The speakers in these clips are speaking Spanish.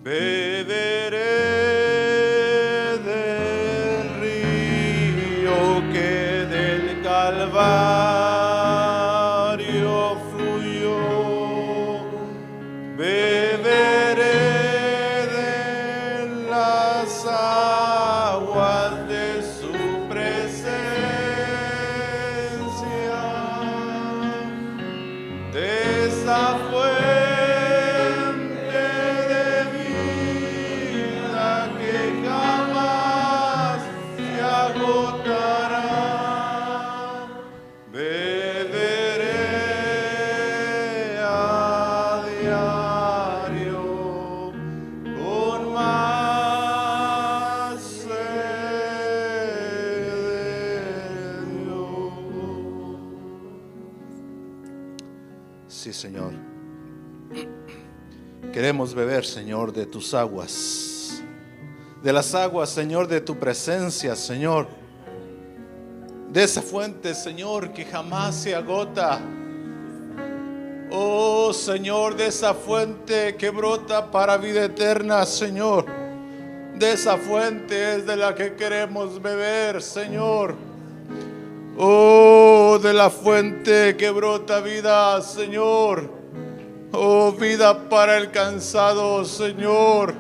Beberé del río que del Calvario fluyó. Beberé de las aguas de su presencia, de esa fuente de vida que jamás se agotará. Beberé a diario con más sed de Dios. Sí, Señor. Queremos beber, Señor, de tus aguas, de las aguas, Señor, de tu presencia, Señor, de esa fuente, Señor, que jamás se agota. Oh, Señor, de esa fuente que brota para vida eterna, Señor. De esa fuente es de la que queremos beber, Señor. Oh, de la fuente que brota vida, Señor. Oh, vida para el cansado, Señor,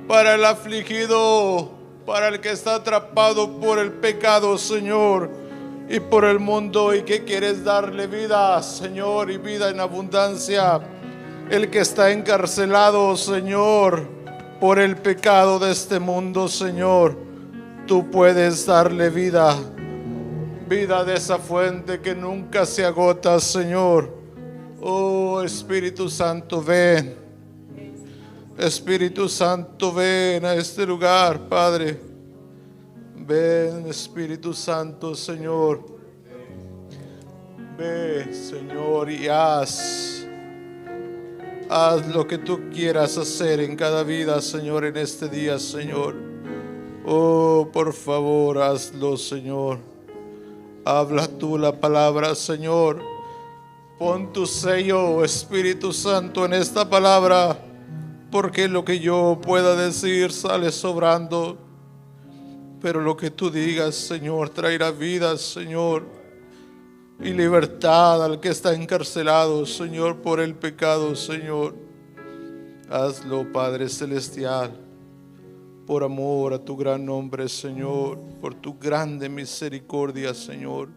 para el afligido, para el que está atrapado por el pecado, Señor, y por el mundo, y que quieres darle vida, Señor, y vida en abundancia. El que está encarcelado, Señor, por el pecado de este mundo, Señor, tú puedes darle vida, vida de esa fuente que nunca se agota, Señor. Oh, Espíritu Santo, ven. Espíritu Santo, ven a este lugar, Padre. Ven, Espíritu Santo, Señor. Ven, Señor, y haz lo que tú quieras hacer en cada vida, Señor, en este día, Señor. Oh, por favor, hazlo, Señor. Habla tú la palabra, Señor. Pon tu sello, Espíritu Santo, en esta palabra, porque lo que yo pueda decir sale sobrando, pero lo que tú digas, Señor, traerá vida, Señor, y libertad al que está encarcelado, Señor, por el pecado, Señor. Hazlo, Padre Celestial, por amor a tu gran nombre, Señor, por tu grande misericordia, Señor.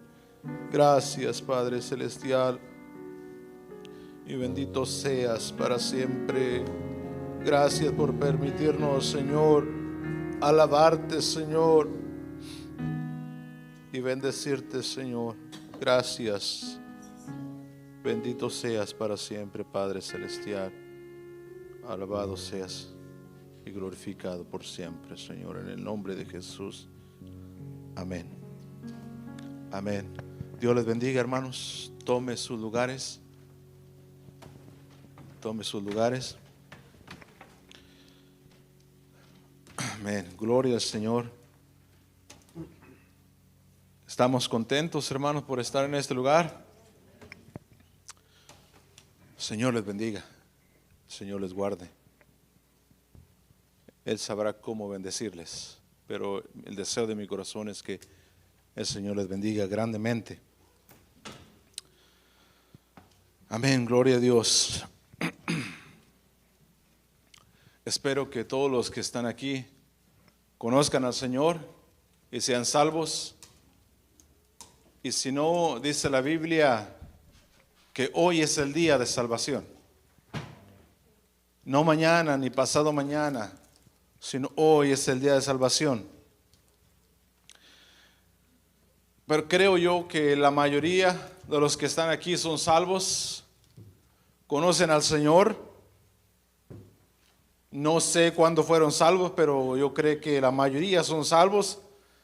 Gracias, Padre Celestial. Y bendito seas para siempre. Gracias por permitirnos, Señor, alabarte, Señor, y bendecirte, Señor. Gracias. Bendito seas para siempre, Padre Celestial. Alabado seas y glorificado por siempre, Señor, en el nombre de Jesús. Amén. Amén. Dios les bendiga, hermanos. Tome sus lugares. Tome sus lugares. Amén. Gloria al Señor. Estamos contentos, hermanos, por estar en este lugar. Señor les bendiga. Señor les guarde. Él sabrá cómo bendecirles. Pero el deseo de mi corazón es que el Señor les bendiga grandemente. Amén. Gloria a Dios. Espero que todos los que están aquí conozcan al Señor y sean salvos. Y si no, dice la Biblia que hoy es el día de salvación. No mañana ni pasado mañana, sino hoy es el día de salvación. Pero creo yo que la mayoría de los que están aquí son salvos, conocen al Señor. No sé cuándo fueron salvos, pero yo creo que la mayoría son salvos.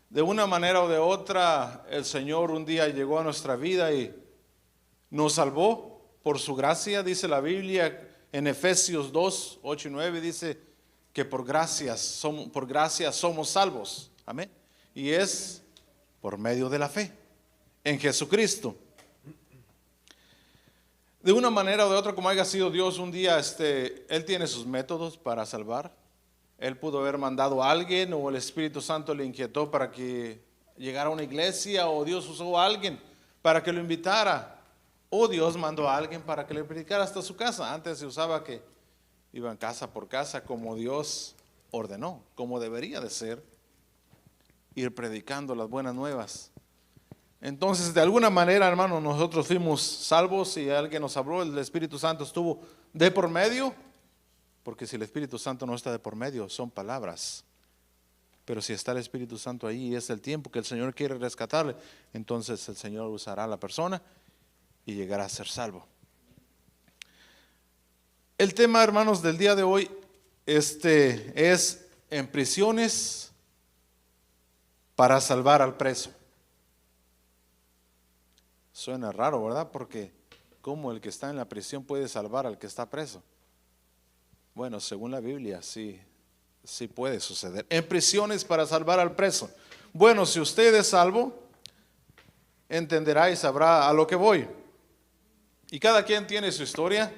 De una manera o de otra, el Señor un día llegó a nuestra vida y nos salvó por su gracia. Dice la Biblia en Efesios 2, 8 y 9, dice que por gracia somos salvos. Amén. Y es por medio de la fe en Jesucristo. De una manera o de otra, como haya sido Dios, un día Él tiene sus métodos para salvar. Él pudo haber mandado a alguien, o el Espíritu Santo le inquietó para que llegara a una iglesia, o Dios usó a alguien para que lo invitara, o Dios mandó a alguien para que le predicara hasta su casa. Antes se usaba que iban casa por casa, como Dios ordenó, como debería de ser, ir predicando las buenas nuevas. Entonces, de alguna manera, hermano, nosotros fuimos salvos y alguien nos habló, el Espíritu Santo estuvo de por medio, porque si el Espíritu Santo no está de por medio, son palabras. Pero si está el Espíritu Santo ahí y es el tiempo que el Señor quiere rescatarle, entonces el Señor usará a la persona y llegará a ser salvo. El tema, hermanos, del día de hoy es en prisiones para salvar al preso. Suena raro, ¿verdad? Porque ¿cómo el que está en la prisión puede salvar al que está preso? Bueno, según la Biblia, sí puede suceder. En prisiones para salvar al preso. Bueno, si usted es salvo, entenderá y sabrá a lo que voy. Y cada quien tiene su historia.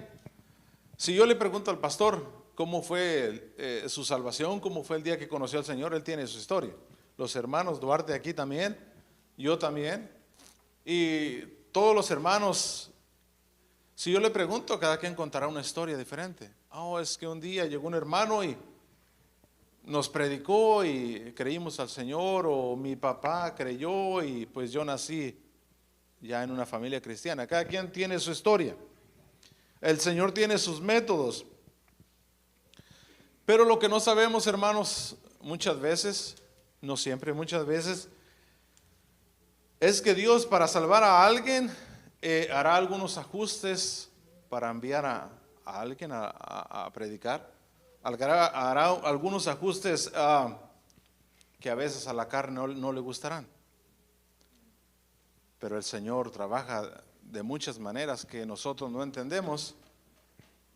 Si yo le pregunto al pastor cómo fue su salvación, cómo fue el día que conoció al Señor, él tiene su historia. Los hermanos Duarte aquí también, yo también. Y todos los hermanos, si yo le pregunto, cada quien contará una historia diferente. Es que un día llegó un hermano y nos predicó y creímos al Señor, o mi papá creyó y pues yo nací ya en una familia cristiana. Cada quien tiene su historia. El Señor tiene sus métodos. Pero lo que no sabemos, hermanos, muchas veces, no siempre, muchas veces, es que Dios, para salvar a alguien, hará algunos ajustes para enviar a alguien a predicar. Hará algunos ajustes que a veces a la carne no le gustarán. Pero el Señor trabaja de muchas maneras que nosotros no entendemos.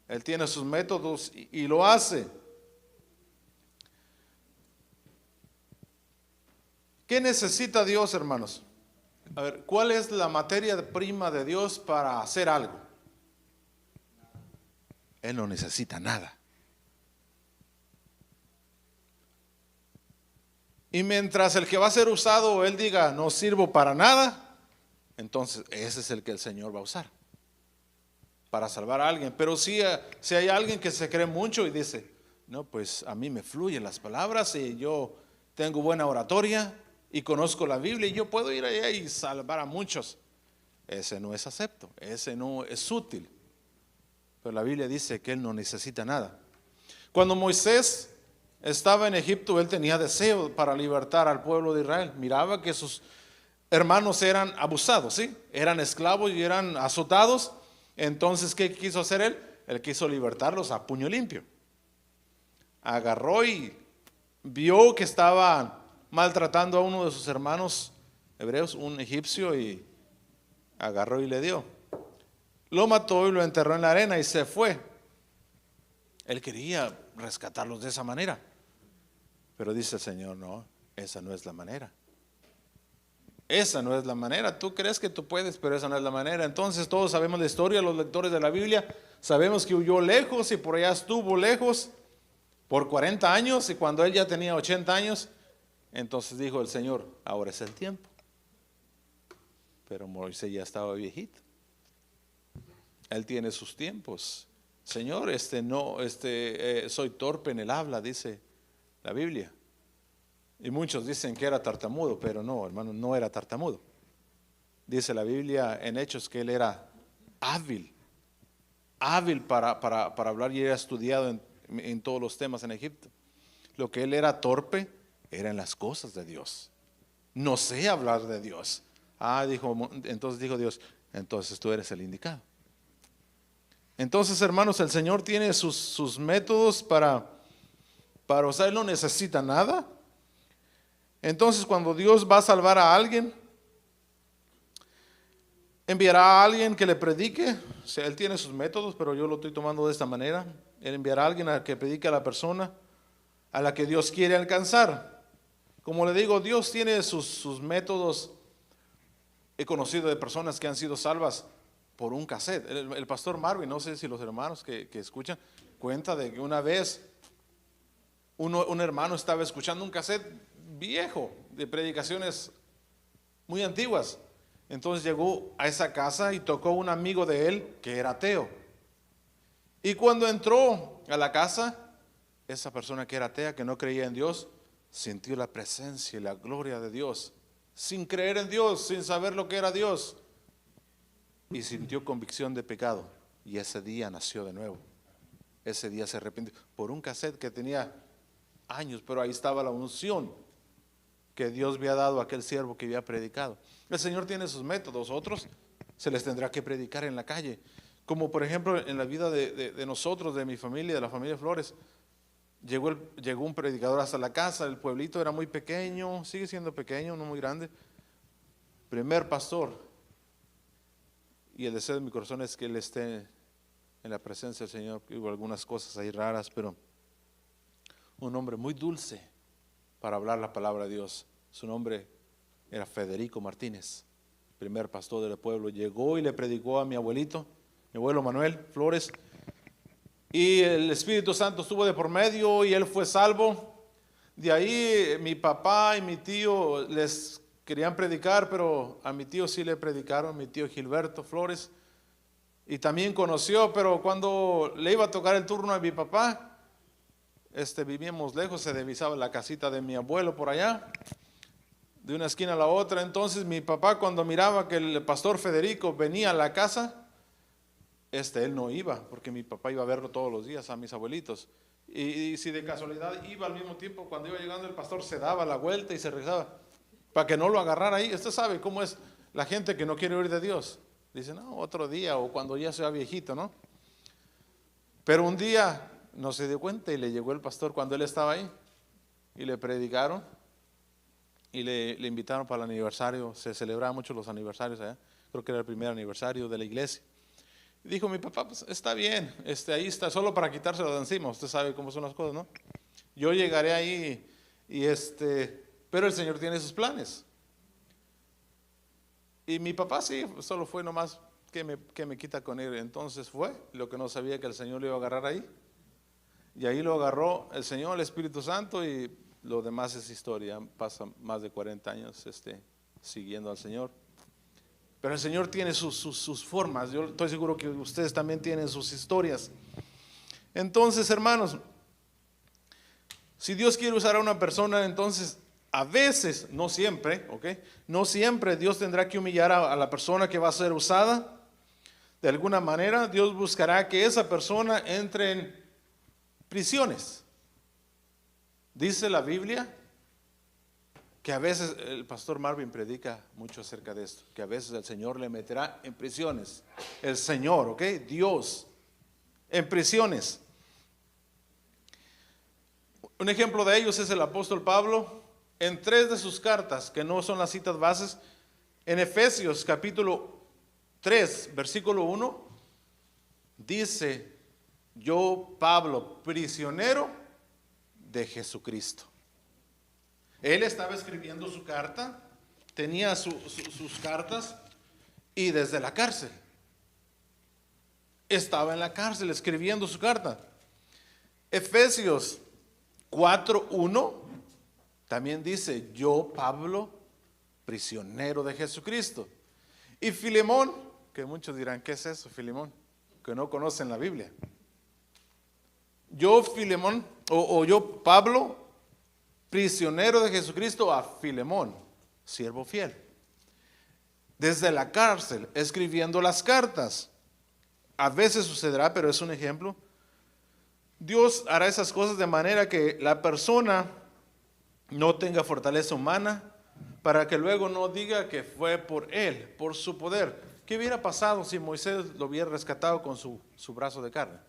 Él tiene sus métodos y lo hace. ¿Qué necesita Dios, hermanos? A ver, ¿cuál es la materia prima de Dios para hacer algo? Él no necesita nada. Y mientras el que va a ser usado, él diga, no sirvo para nada, entonces ese es el que el Señor va a usar para salvar a alguien. Pero si hay alguien que se cree mucho y dice, no, pues a mí me fluyen las palabras y yo tengo buena oratoria y conozco la Biblia y yo puedo ir allá y salvar a muchos, ese no es acepto, ese no es útil. Pero la Biblia dice que él no necesita nada. Cuando Moisés estaba en Egipto, él tenía deseo para libertar al pueblo de Israel. Miraba que sus hermanos eran abusados, ¿sí? Eran esclavos y eran azotados. Entonces, ¿qué quiso hacer él? Él quiso libertarlos a puño limpio. Agarró y vio que estaban maltratando a uno de sus hermanos hebreos, un egipcio, y agarró y le dio. Lo mató y lo enterró en la arena y se fue. Él quería rescatarlos de esa manera. Pero dice el Señor, no, esa no es la manera. Esa no es la manera. Tú crees que tú puedes, pero esa no es la manera. Entonces todos sabemos la historia, los lectores de la Biblia, sabemos que huyó lejos y por allá estuvo lejos por 40 años, y cuando él ya tenía 80 años, entonces dijo el Señor, ahora es el tiempo. Pero Moisés ya estaba viejito. Él tiene sus tiempos. Señor, soy torpe en el habla, dice la Biblia. Y muchos dicen que era tartamudo, pero no, hermano, no era tartamudo. Dice la Biblia en Hechos que él era hábil para hablar, y era estudiado en todos los temas en Egipto. Lo que él era torpe era en las cosas de Dios. No sé hablar de Dios. Entonces dijo Dios, entonces tú eres el indicado. Entonces, hermanos, el Señor tiene sus métodos para usar. Él no necesita nada. Entonces, cuando Dios va a salvar a alguien, enviará a alguien que le predique. O sea, Él tiene sus métodos, pero yo lo estoy tomando de esta manera. Él enviará a alguien a que predique a la persona a la que Dios quiere alcanzar. Como le digo, Dios tiene sus métodos. He conocido de personas que han sido salvas por un cassette. El pastor Marvin, no sé si los hermanos que escuchan, cuenta de que una vez un hermano estaba escuchando un cassette viejo de predicaciones muy antiguas. Entonces llegó a esa casa y tocó un amigo de él que era ateo. Y cuando entró a la casa, esa persona que era atea, que no creía en Dios, sintió la presencia y la gloria de Dios, sin creer en Dios, sin saber lo que era Dios, y sintió convicción de pecado. Y ese día nació de nuevo. Ese día se arrepintió por un cassette que tenía años, pero ahí estaba la unción que Dios había dado a aquel siervo que había predicado. El Señor tiene sus métodos, otros se les tendrá que predicar en la calle, como por ejemplo en la vida de nosotros, de mi familia, de la familia Flores. Llegó un predicador hasta la casa. El pueblito era muy pequeño, sigue siendo pequeño, no muy grande. Primer pastor, y el deseo de mi corazón es que él esté en la presencia del Señor. Hubo algunas cosas ahí raras, pero un hombre muy dulce para hablar la palabra de Dios. Su nombre era Federico Martínez, primer pastor del pueblo. Llegó y le predicó a mi abuelito, mi abuelo Manuel Flores, y el Espíritu Santo estuvo de por medio y él fue salvo. De ahí mi papá y mi tío les querían predicar, pero a mi tío sí le predicaron, mi tío Gilberto Flores, y también conoció, pero cuando le iba a tocar el turno a mi papá, vivíamos lejos, se divisaba la casita de mi abuelo por allá, de una esquina a la otra. Entonces mi papá, cuando miraba que el pastor Federico venía a la casa, él no iba, porque mi papá iba a verlo todos los días a mis abuelitos. Y si de casualidad iba al mismo tiempo, cuando iba llegando el pastor se daba la vuelta y se regresaba, para que no lo agarrara ahí. Usted sabe cómo es la gente que no quiere oír de Dios. Dice, no, otro día, o cuando ya sea viejito, ¿no? Pero un día no se dio cuenta y le llegó el pastor cuando él estaba ahí, y le predicaron y le invitaron para el aniversario. Se celebraban mucho los aniversarios allá, creo que era el primer aniversario de la iglesia. Y dijo mi papá, pues está bien, ahí está, solo para quitárselo de encima. Usted sabe cómo son las cosas, ¿no? Yo llegaré ahí y pero el Señor tiene sus planes. Y mi papá sí, solo fue nomás que me quita con él. Entonces fue, lo que no sabía, que el Señor lo iba a agarrar ahí. Y ahí lo agarró el Señor, el Espíritu Santo, y lo demás es historia. Pasa más de 40 años siguiendo al Señor. Pero el Señor tiene sus formas. Yo estoy seguro que ustedes también tienen sus historias. Entonces, hermanos, si Dios quiere usar a una persona, entonces a veces, no siempre, ¿ok? No siempre Dios tendrá que humillar a la persona que va a ser usada. De alguna manera, Dios buscará que esa persona entre en prisiones. Dice la Biblia que a veces, el pastor Marvin predica mucho acerca de esto, que a veces el Señor le meterá en prisiones. El Señor, ¿ok? Dios, en prisiones. Un ejemplo de ellos es el apóstol Pablo, en 3 de sus cartas, que no son las citas bases. En Efesios capítulo 3, versículo 1, dice: yo, Pablo, prisionero de Jesucristo. Él estaba escribiendo su carta, tenía sus cartas, y desde la cárcel. Estaba en la cárcel escribiendo su carta. Efesios 4:1 también dice: yo, Pablo, prisionero de Jesucristo. Y Filemón, que muchos dirán, ¿qué es eso, Filemón? Que no conocen la Biblia. Yo, Filemón, o yo, Pablo, prisionero de Jesucristo, a Filemón, siervo fiel. Desde la cárcel, escribiendo las cartas. A veces sucederá, pero es un ejemplo. Dios hará esas cosas de manera que la persona no tenga fortaleza humana, para que luego no diga que fue por él, por su poder. ¿Qué hubiera pasado si Moisés lo hubiera rescatado con su brazo de carne?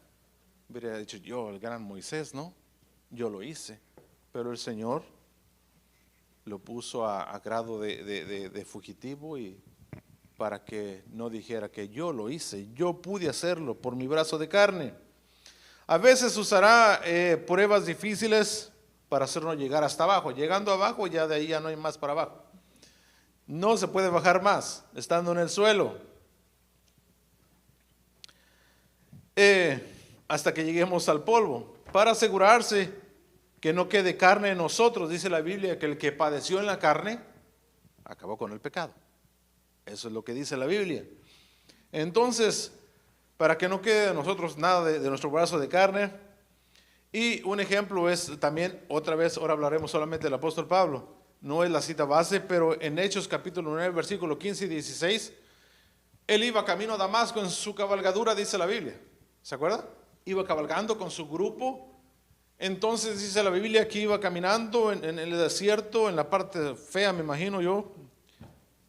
Hubiera dicho, yo, el gran Moisés, ¿no? Yo lo hice. Pero el Señor lo puso a grado de fugitivo, y para que no dijera que yo lo hice, yo pude hacerlo por mi brazo de carne. A veces usará pruebas difíciles para hacernos llegar hasta abajo. Llegando abajo, ya de ahí ya no hay más para abajo. No se puede bajar más, estando en el suelo. hasta que lleguemos al polvo, para asegurarse que no quede carne en nosotros. Dice la Biblia que el que padeció en la carne acabó con el pecado. Eso es lo que dice la Biblia. Entonces, para que no quede de nosotros nada de nuestro brazo de carne. Y un ejemplo es también, otra vez, ahora hablaremos solamente del apóstol Pablo. No es la cita base, pero en Hechos capítulo 9, versículo 15 y 16, él iba camino a Damasco en su cabalgadura, dice la Biblia. ¿Se acuerda? Iba cabalgando con su grupo. Entonces dice la Biblia que iba caminando en el desierto, en la parte fea, me imagino yo,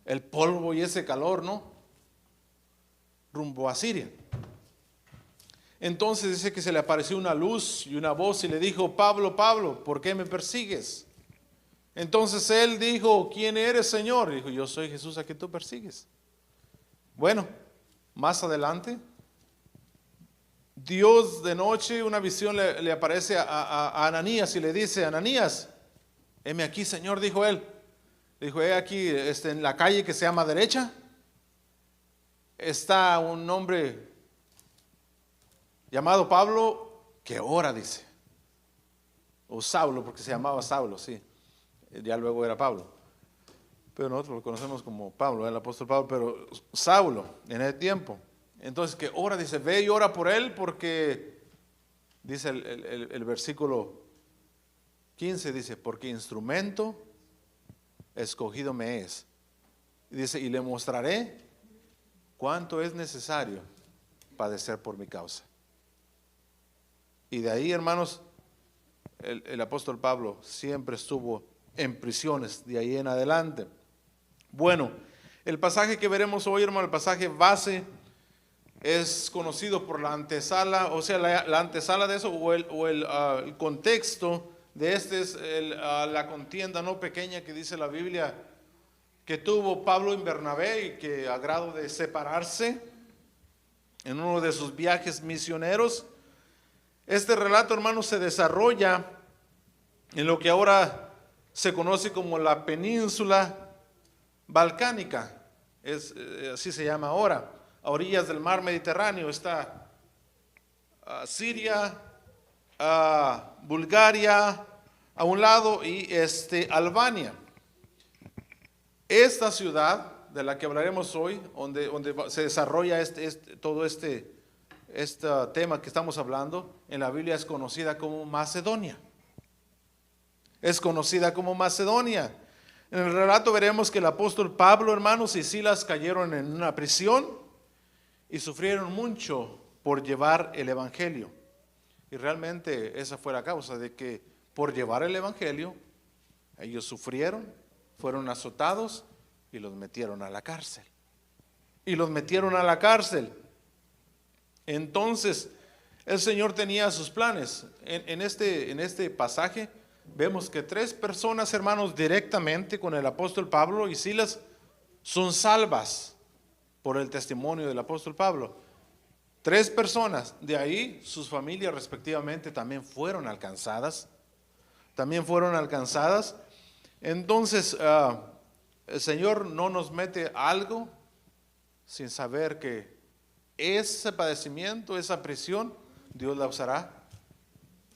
el polvo y ese calor, ¿no? Rumbo a Siria. Entonces dice que se le apareció una luz y una voz y le dijo: Pablo, Pablo, ¿por qué me persigues? Entonces él dijo: ¿quién eres, Señor? Y dijo: yo soy Jesús a quien tú persigues. Bueno, más adelante, Dios de noche, una visión le aparece a Ananías y le dice: Ananías, heme aquí, Señor, dijo él. Dijo: he aquí, en la calle que se llama Derecha, está un hombre llamado Pablo que ora, dice. O Saulo, porque se llamaba Saulo, sí. Ya luego era Pablo. Pero nosotros lo conocemos como Pablo, el apóstol Pablo, pero Saulo en ese tiempo. Entonces que ora, dice: ve y ora por él, porque dice el versículo 15, dice: porque instrumento escogido me es. Y dice: y le mostraré cuánto es necesario padecer por mi causa. Y de ahí, hermanos, el apóstol Pablo siempre estuvo en prisiones de ahí en adelante. Bueno, el pasaje que veremos hoy, hermano, el pasaje base, es conocido por la antesala, o sea, la antesala de eso, o el contexto de este es la contienda no pequeña que dice la Biblia que tuvo Pablo en Bernabé, y que a grado de separarse en uno de sus viajes misioneros. Este relato, hermanos, se desarrolla en lo que ahora se conoce como la península balcánica, así se llama ahora, a orillas del mar Mediterráneo. Está Siria, Bulgaria a un lado y Albania. Esta ciudad de la que hablaremos hoy, donde se desarrolla todo este tema que estamos hablando, en la Biblia es conocida como Macedonia. Es conocida como Macedonia. En el relato veremos que el apóstol Pablo, hermanos, y Silas cayeron en una prisión y sufrieron mucho por llevar el evangelio. Y realmente esa fue la causa de que por llevar el evangelio ellos sufrieron, fueron azotados y los metieron a la cárcel. Entonces, el Señor tenía sus planes. En este pasaje vemos que 3 personas, hermanos, directamente con el apóstol Pablo y Silas, son salvas por el testimonio del apóstol Pablo. 3 personas, de ahí sus familias respectivamente también fueron alcanzadas. Entonces, el Señor no nos mete algo sin saber que ese padecimiento, esa prisión, Dios la usará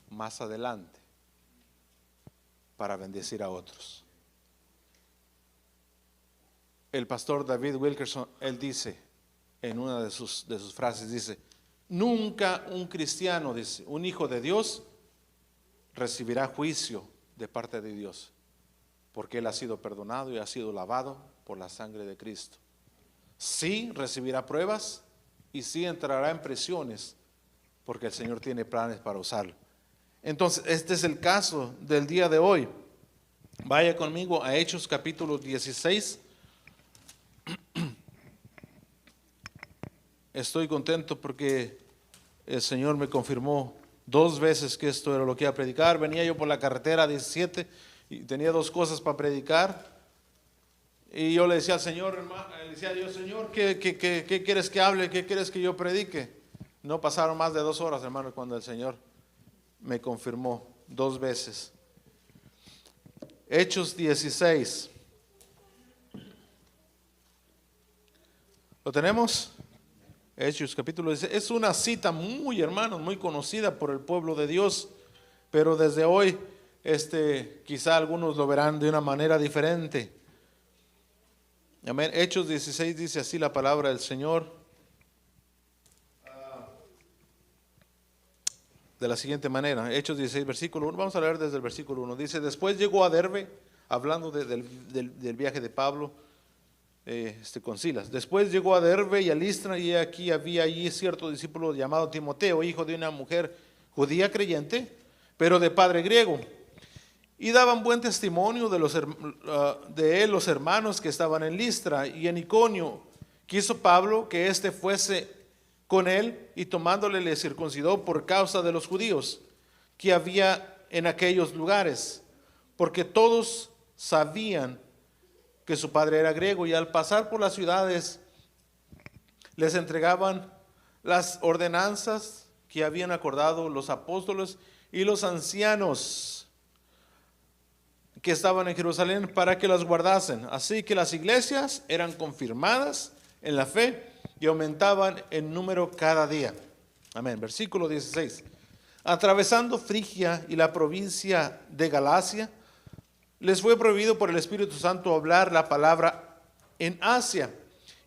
más adelante para bendecir a otros. El pastor David Wilkerson, él dice en una de sus frases, dice: nunca un cristiano, dice, un hijo de Dios, recibirá juicio de parte de Dios, porque él ha sido perdonado y ha sido lavado por la sangre de Cristo. Sí recibirá pruebas y sí entrará en prisiones, porque el Señor tiene planes para usarlo. Entonces, este es el caso del día de hoy. Vaya conmigo a Hechos capítulo 16. Estoy contento porque el Señor me confirmó 2 veces que esto era lo que iba a predicar. Venía yo por la carretera 17 y tenía 2 cosas para predicar. Y yo le decía al Señor, hermano, le decía yo: Señor, ¿qué quieres que hable? ¿Qué quieres que yo predique? No pasaron más de 2 horas, hermano, cuando el Señor me confirmó 2 veces. Hechos 16. ¿Lo tenemos? Hechos capítulo 16. Es una cita muy, hermanos, muy conocida por el pueblo de Dios, pero desde hoy, quizá algunos lo verán de una manera diferente. Amén. Hechos 16 dice así la palabra del Señor. De la siguiente manera, Hechos 16, versículo 1, vamos a leer desde el versículo 1. Dice, después llegó a Derbe, hablando del viaje de Pablo con Silas. Después llegó a Derbe y a Listra, y aquí había allí cierto discípulo llamado Timoteo, hijo de una mujer judía creyente, pero de padre griego. Y daban buen testimonio de él los hermanos que estaban en Listra y en Iconio. Quiso Pablo que éste fuese con él, y tomándole le circuncidó por causa de los judíos que había en aquellos lugares, porque todos sabían que su padre era griego, y al pasar por las ciudades les entregaban las ordenanzas que habían acordado los apóstoles y los ancianos que estaban en Jerusalén para que las guardasen. Así que las iglesias eran confirmadas en la fe y aumentaban en número cada día. Amén. Versículo 16. Atravesando Frigia y la provincia de Galacia, les fue prohibido por el Espíritu Santo hablar la palabra en Asia.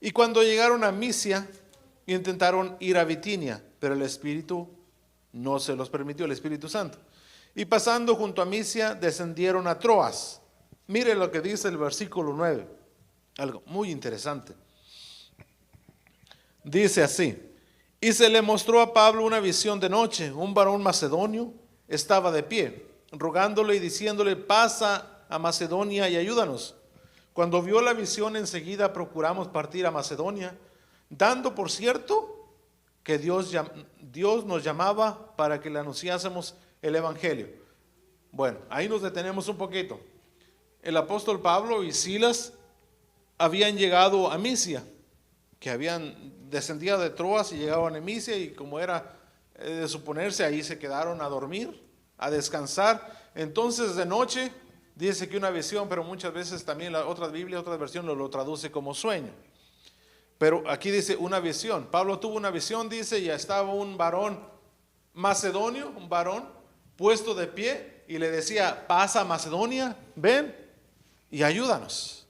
Y cuando llegaron a Misia, intentaron ir a Bitinia, pero el Espíritu no se los permitió, el Espíritu Santo. Y pasando junto a Misia, descendieron a Troas. Mire lo que dice el versículo 9, algo muy interesante. Dice así, y se le mostró a Pablo una visión de noche. Un varón macedonio estaba de pie, rogándole y diciéndole, pasa a Macedonia y ayúdanos. Cuando vio la visión, enseguida procuramos partir a Macedonia, dando por cierto que Dios nos llamaba para que le anunciásemos el evangelio. Bueno, ahí nos detenemos un poquito. El apóstol Pablo y Silas habían llegado a Misia, que habían descendido de Troas y llegaban a Misia, y como era de suponerse, ahí se quedaron a dormir, a descansar. Entonces de noche dice que una visión, pero muchas veces también la otra Biblia, otra versión lo traduce como sueño. Pero aquí dice una visión. Pablo tuvo una visión, dice, y estaba un varón macedonio, un varón puesto de pie, y le decía, pasa a Macedonia, ven y ayúdanos.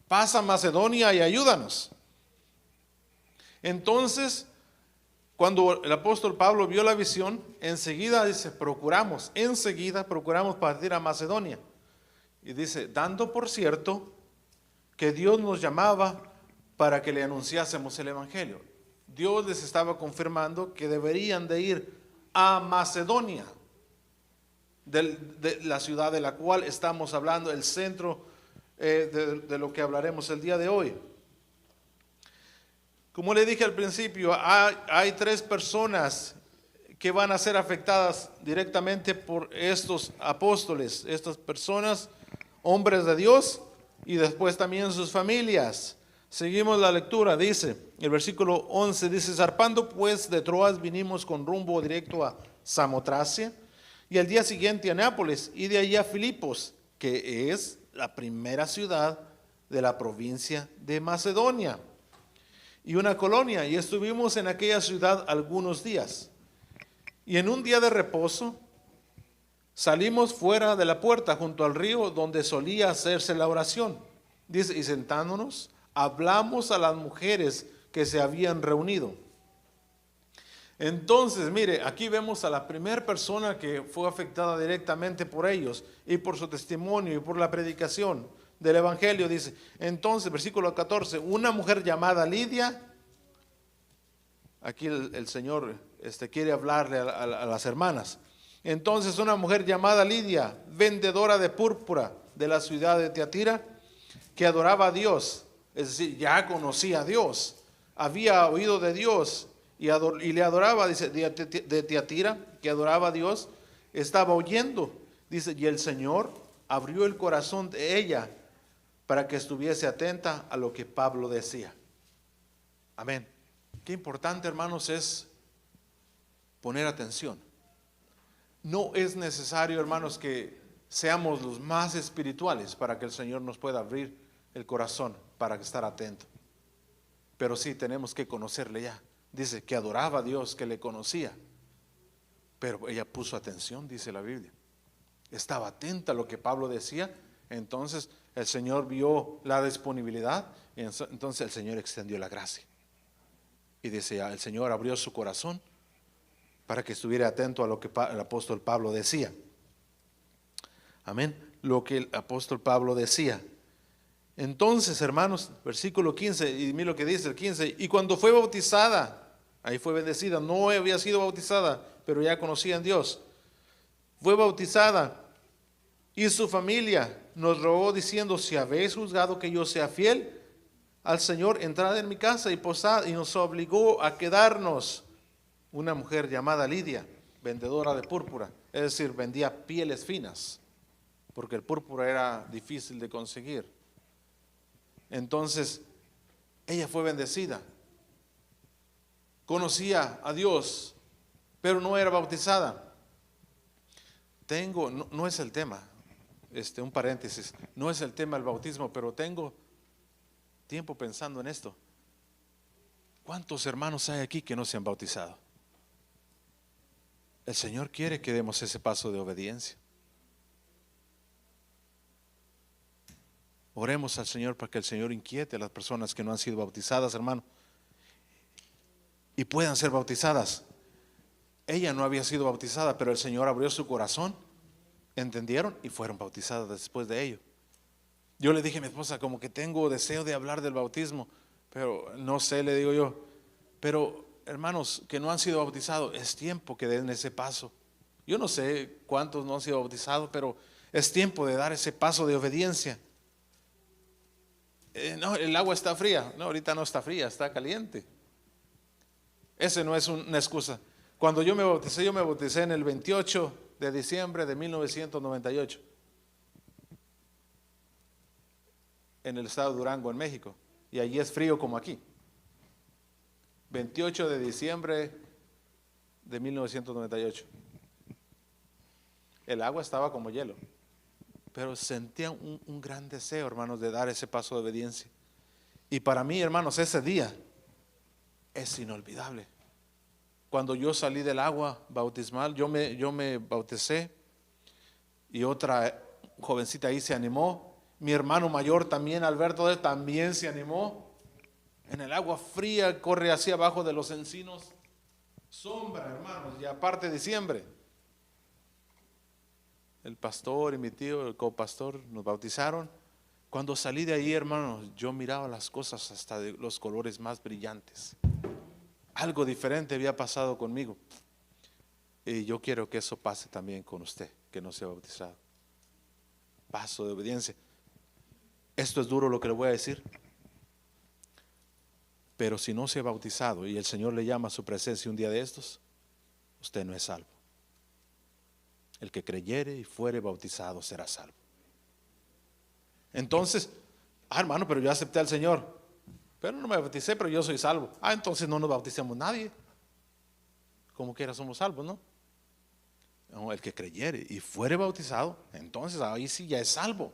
Pasa a Macedonia y ayúdanos. Entonces, cuando el apóstol Pablo vio la visión, enseguida dice, procuramos partir a Macedonia. Y dice, dando por cierto que Dios nos llamaba para que le anunciásemos el evangelio. Dios les estaba confirmando que deberían de ir a Macedonia, de la ciudad de la cual estamos hablando, el centro de lo que hablaremos el día de hoy. Como le dije al principio, hay tres personas que van a ser afectadas directamente por estos apóstoles, estas personas, hombres de Dios, y después también sus familias. Seguimos la lectura, dice, el versículo 11, dice, zarpando pues de Troas vinimos con rumbo directo a Samotracia, y al día siguiente a Nápoles, y de allí a Filipos, que es la primera ciudad de la provincia de Macedonia, y una colonia, y estuvimos en aquella ciudad algunos días. Y en un día de reposo salimos fuera de la puerta junto al río donde solía hacerse la oración. Dice, y sentándonos, hablamos a las mujeres que se habían reunido. Entonces, mire, aquí vemos a la primera persona que fue afectada directamente por ellos y por su testimonio y por la predicación del evangelio. Dice, entonces, versículo 14, una mujer llamada Lidia, aquí el Señor quiere hablarle a las hermanas. Entonces, una mujer llamada Lidia, vendedora de púrpura de la ciudad de Tiatira, que adoraba a Dios, es decir, ya conocía a Dios, había oído de Dios y le adoraba, dice, de Tiatira, que adoraba a Dios, estaba oyendo, dice, y el Señor abrió el corazón de ella para que estuviese atenta a lo que Pablo decía. Amén. Qué importante, hermanos, es poner atención. No es necesario, hermanos, que seamos los más espirituales para que el Señor nos pueda abrir el corazón para estar atento. pero sí tenemos que conocerle ya. Dice que adoraba a Dios, que le conocía, pero ella puso atención, dice la Biblia. Estaba atenta a lo que Pablo decía. Entonces el Señor vio la disponibilidad y entonces el Señor extendió la gracia. Y dice, el Señor abrió su corazón para que estuviera atento a lo que el apóstol Pablo decía. Amén. Lo que el apóstol Pablo decía. Entonces, hermanos, versículo 15, y mira lo que dice el 15. Y cuando fue bautizada, ahí fue bendecida, no había sido bautizada, pero ya conocía a Dios. Fue bautizada y su familia nos rogó diciendo, si habéis juzgado que yo sea fiel al Señor, entrad en mi casa y posad. Y nos obligó a quedarnos. Una mujer llamada Lidia, vendedora de púrpura, es decir, vendía pieles finas, porque el púrpura era difícil de conseguir. Entonces, ella fue bendecida, conocía a Dios, pero no era bautizada. No es el tema, un paréntesis, no es el tema del bautismo, pero tengo tiempo pensando en esto. ¿Cuántos hermanos hay aquí que no se han bautizado? El Señor quiere que demos ese paso de obediencia. Oremos al Señor para que el Señor inquiete a las personas que no han sido bautizadas, hermano, y puedan ser bautizadas. Ella no había sido bautizada, pero el Señor abrió su corazón, entendieron y fueron bautizadas después de ello. Yo le dije a mi esposa, como que tengo deseo de hablar del bautismo, pero no sé, le digo yo, pero hermanos que no han sido bautizados, es tiempo que den ese paso. Yo no sé cuántos no han sido bautizados, pero es tiempo de dar ese paso de obediencia. No, el agua está fría. No, ahorita no está fría, está caliente. Ese no es una excusa. Cuando yo me bauticé en el 28 de diciembre de 1998 en el estado de Durango, en México, y allí es frío como aquí. 28 de diciembre de 1998. El agua estaba como hielo, pero sentía un gran deseo, hermanos, de dar ese paso de obediencia. Y para mí, hermanos, ese día es inolvidable. Cuando yo salí del agua bautismal, yo me bauticé y otra jovencita ahí se animó. Mi hermano mayor también, Alberto, también se animó. En el agua fría, corre hacia abajo de los encinos, sombra, hermanos, y aparte diciembre. El pastor y mi tío, el copastor, nos bautizaron. Cuando salí de ahí, hermanos, yo miraba las cosas hasta de los colores más brillantes. Algo diferente había pasado conmigo. Y yo quiero que eso pase también con usted, que no se ha bautizado. Paso de obediencia. Esto es duro lo que le voy a decir. Pero si no se ha bautizado y el Señor le llama a su presencia un día de estos, usted no es salvo. El que creyere y fuere bautizado será salvo. Entonces, hermano, pero yo acepté al Señor, pero no me bauticé, pero yo soy salvo. Entonces no nos bauticemos nadie. Como quiera somos salvos, ¿no? No, el que creyere y fuere bautizado, entonces ahí sí ya es salvo.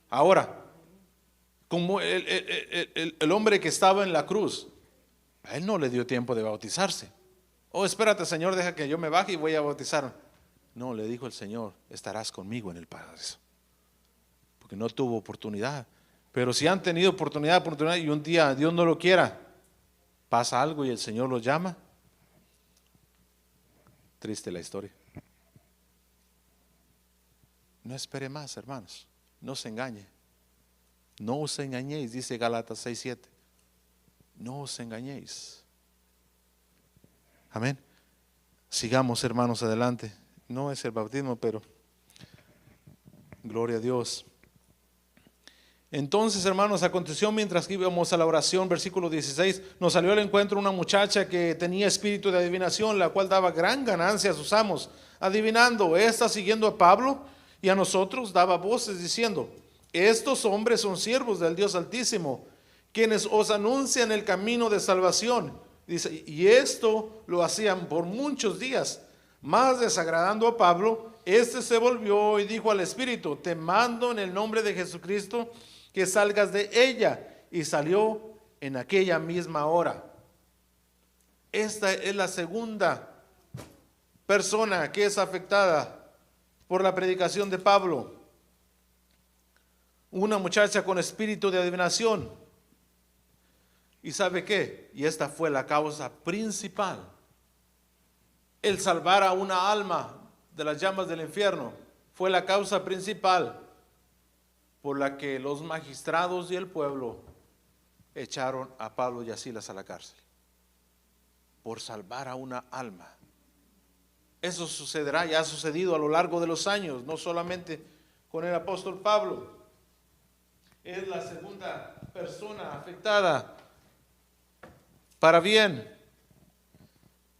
Ahora, como el hombre que estaba en la cruz, a él no le dio tiempo de bautizarse. Espérate, Señor, deja que yo me baje y voy a bautizarme. No, le dijo el Señor, estarás conmigo en el paraíso. Porque no tuvo oportunidad. Pero si han tenido oportunidad y un día Dios no lo quiera, pasa algo y el Señor los llama. Triste la historia. No espere más, hermanos. No se engañe. No os engañéis, dice Gálatas 6:7. No os engañéis. Amén. Sigamos, hermanos, adelante. No es el bautismo, pero gloria a Dios. Entonces, hermanos, aconteció mientras que íbamos a la oración, versículo 16, nos salió al encuentro una muchacha que tenía espíritu de adivinación, la cual daba gran ganancia a sus amos, adivinando. Esta, siguiendo a Pablo y a nosotros, daba voces diciendo: estos hombres son siervos del Dios Altísimo, quienes os anuncian el camino de salvación. Dice, y esto lo hacían por muchos días. Más desagradando a Pablo, este se volvió y dijo al espíritu: te mando en el nombre de Jesucristo que salgas de ella. Y salió en aquella misma hora. Esta es la segunda persona que es afectada por la predicación de Pablo. Una muchacha con espíritu de adivinación. ¿Y sabe qué? Y esta fue la causa principal. El salvar a una alma de las llamas del infierno fue la causa principal por la que los magistrados y el pueblo echaron a Pablo y a Silas a la cárcel. Por salvar a una alma. Eso sucederá, ya ha sucedido a lo largo de los años, no solamente con el apóstol Pablo. Es la segunda persona afectada para bien.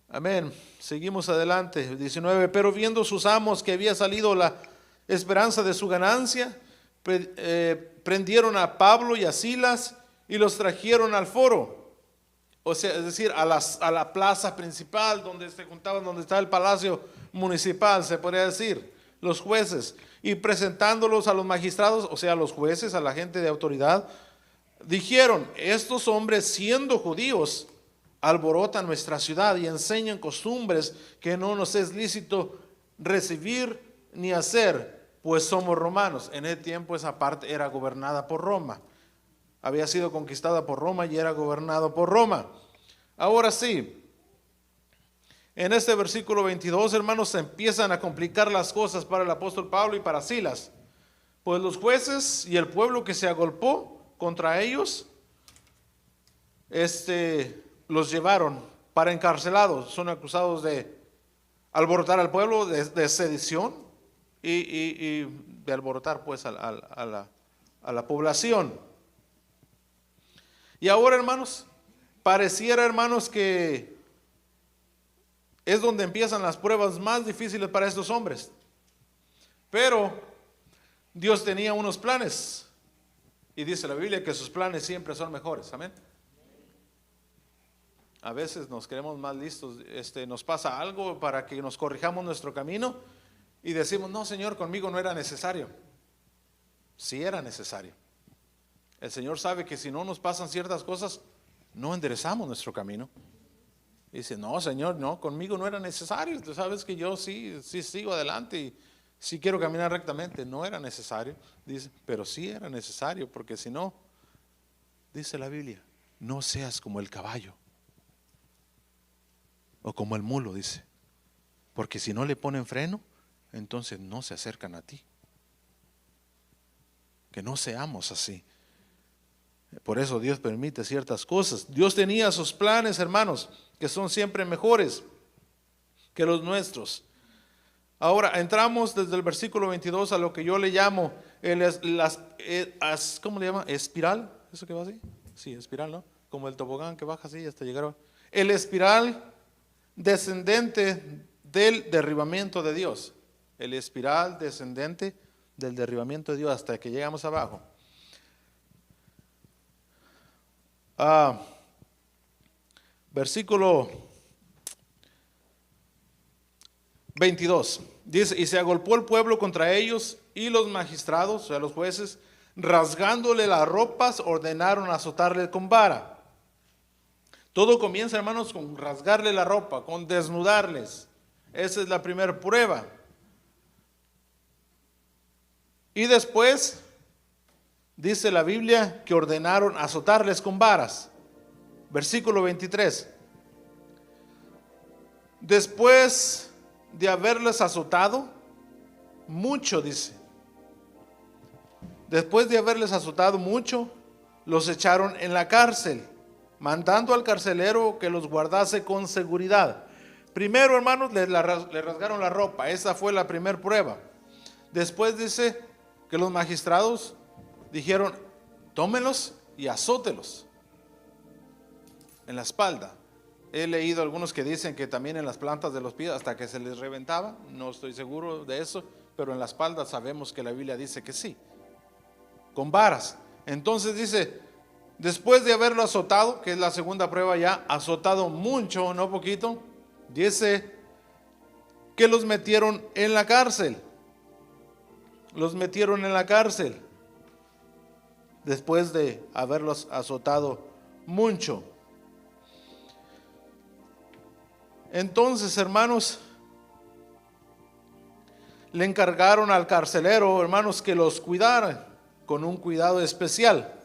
Amén. Seguimos adelante. 19. Pero viendo sus amos que había salido la esperanza de su ganancia, prendieron a Pablo y a Silas y los trajeron al foro. O sea, es decir, a la plaza principal donde se juntaban, donde está el palacio municipal, se podría decir, los jueces. Y presentándolos a los magistrados, o sea, a los jueces, a la gente de autoridad, dijeron: estos hombres, siendo judíos, alborotan nuestra ciudad y enseñan costumbres que no nos es lícito recibir ni hacer, pues somos romanos. En ese tiempo esa parte era gobernada por Roma. Había sido conquistada por Roma y era gobernado por Roma. Ahora sí, en este versículo 22, hermanos, se empiezan a complicar las cosas para el apóstol Pablo y para Silas. Pues los jueces y el pueblo que se agolpó contra ellos, los llevaron para encarcelados. Son acusados de alborotar al pueblo, de sedición y de alborotar pues a la población. Y ahora, hermanos, pareciera, hermanos, que es donde empiezan las pruebas más difíciles para estos hombres. Pero Dios tenía unos planes. Y dice la Biblia que sus planes siempre son mejores. Amén. A veces nos creemos más listos. Nos pasa algo para que nos corrijamos nuestro camino y decimos: no, Señor, conmigo no era necesario. Sí era necesario. El Señor sabe que si no nos pasan ciertas cosas, no enderezamos nuestro camino. Dice: no, Señor, no, conmigo no era necesario. Tú sabes que yo sí sigo adelante y sí quiero caminar rectamente. No era necesario. Dice, pero sí era necesario, porque si no, dice la Biblia, no seas como el caballo o como el mulo, dice. Porque si no le ponen freno, entonces no se acercan a ti. Que no seamos así. Por eso Dios permite ciertas cosas. Dios tenía sus planes, hermanos, que son siempre mejores que los nuestros. Ahora entramos desde el versículo 22 a lo que yo le llamo ¿cómo le llama? ¿Espiral? ¿Eso que va así? Sí, espiral, ¿no? Como el tobogán que baja así hasta llegar. El espiral descendente del derribamiento de Dios. El espiral descendente del derribamiento de Dios hasta que llegamos abajo. Versículo 22 dice: y se agolpó el pueblo contra ellos, y los magistrados, o sea los jueces, rasgándole las ropas, ordenaron azotarle con vara. Todo comienza, hermanos, con rasgarle la ropa, con desnudarles. Esa es la primera prueba. Y después dice la Biblia que ordenaron azotarles con varas. Versículo 23. Después de haberles azotado mucho, dice. Después de haberles azotado mucho, los echaron en la cárcel, mandando al carcelero que los guardase con seguridad. Primero, hermanos, le rasgaron la ropa. Esa fue la primera prueba. Después dice que los magistrados dijeron: tómenlos y azótelos en la espalda. He leído algunos que dicen que también en las plantas de los pies hasta que se les reventaba. No estoy seguro de eso, pero en la espalda sabemos que la Biblia dice que sí, con varas. Entonces dice, después de haberlo azotado, que es la segunda prueba ya, azotado mucho, no poquito, dice que los metieron en la cárcel. Los metieron en la cárcel después de haberlos azotado mucho. Entonces, hermanos, le encargaron al carcelero, hermanos, que los cuidara con un cuidado especial.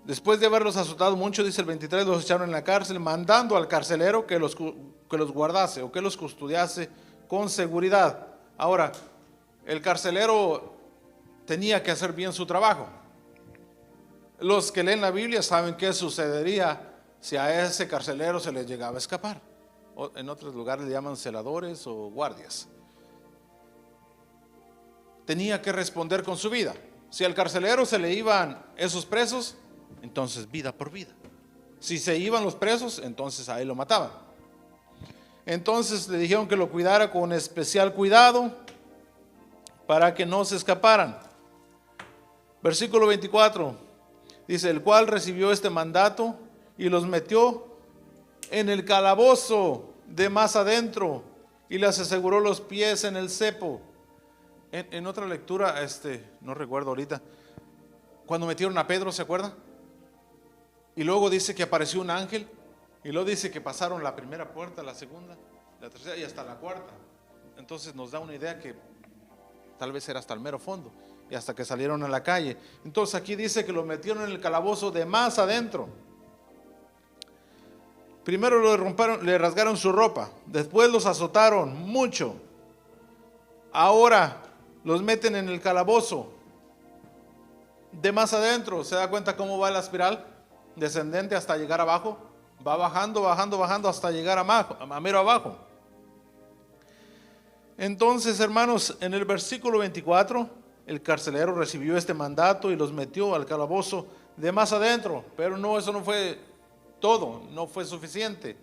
Después de haberlos azotado mucho, dice el 23, los echaron en la cárcel, mandando al carcelero que los guardase o que los custodiase con seguridad. Ahora, el carcelero tenía que hacer bien su trabajo. Los que leen la Biblia saben qué sucedería si a ese carcelero se le llegaba a escapar. En otros lugares le llaman celadores o guardias. Tenía que responder con su vida. Si al carcelero se le iban esos presos, entonces vida por vida. Si se iban los presos, entonces a él lo mataban. Entonces le dijeron que lo cuidara con especial cuidado para que no se escaparan. Versículo 24 dice: el cual recibió este mandato y los metió en el calabozo de más adentro y les aseguró los pies en el cepo. En otra lectura, no recuerdo ahorita, cuando metieron a Pedro, ¿se acuerda? Y luego dice que apareció un ángel, y luego dice que pasaron la primera puerta, la segunda, la tercera y hasta la cuarta. Entonces nos da una idea que tal vez era hasta el mero fondo y hasta que salieron a la calle. Entonces aquí dice que lo metieron en el calabozo de más adentro. Primero le rasgaron su ropa, después los azotaron mucho. Ahora los meten en el calabozo de más adentro. ¿Se da cuenta cómo va la espiral descendente hasta llegar abajo? Va bajando, bajando, bajando hasta llegar a mero abajo. Entonces, hermanos, en el versículo 24, el carcelero recibió este mandato y los metió al calabozo de más adentro. Pero no, eso no fue todo, no fue suficiente.